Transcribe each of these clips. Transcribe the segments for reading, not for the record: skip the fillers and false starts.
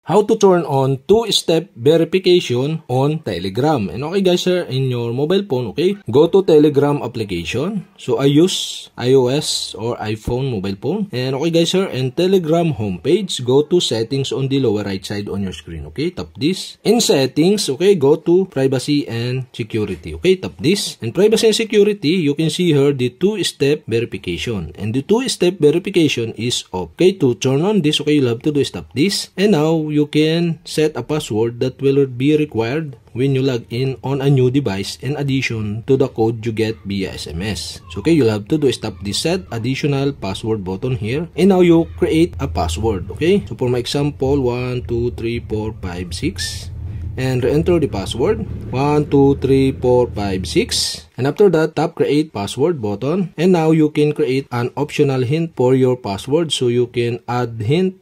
how to turn on two-step verification on Telegram. And okay guys, sir, in your mobile phone, okay, go to Telegram application. So I use iOS or iPhone mobile phone. And okay guys, sir, in Telegram homepage, go to settings on the lower right side on your screen. Okay, tap this. In settings, okay, go to privacy and security. Okay, tap this. In privacy and security, you can see here the two-step verification. And the two-step verification is off. Okay, to turn on this, okay, you'll have to do is tap this. And now you can set a password that will be required when you log in on a new device in addition to the code you get via SMS. So okay, you'll have to do is tap the set additional password button here. And now you create a password. Okay, so for my example, 1 2 3 4 5 6. And re-enter the password 1 2 3 4 5 6. And after that, tap create password button. And now you can create an optional hint for your password. So you can add hint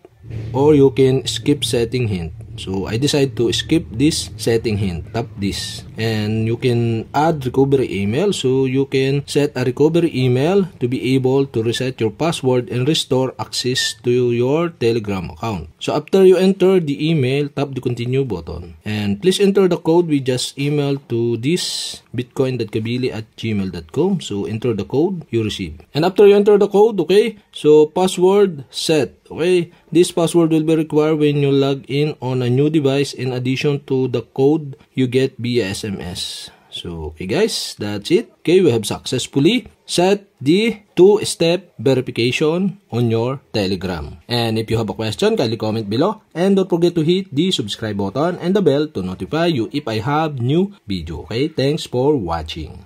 or you can skip setting hint. So I decide to skip this setting hint. Tap this. And you can add recovery email. So you can set a recovery email to be able to reset your password and restore access to your Telegram account. So after you enter the email, tap the continue button. And please enter the code we just emailed to this bitcoin.kabili@gmail.com. So enter the code you receive. And after you enter the code, okay, so password set. Okay, this password will be required when you log in on a new device in addition to the code you get via SMS. So, okay guys, that's it. Okay, we have successfully set the two-step verification on your Telegram. And if you have a question, kindly comment below. And don't forget to hit the subscribe button and the bell to notify you if I have new video. Okay, thanks for watching.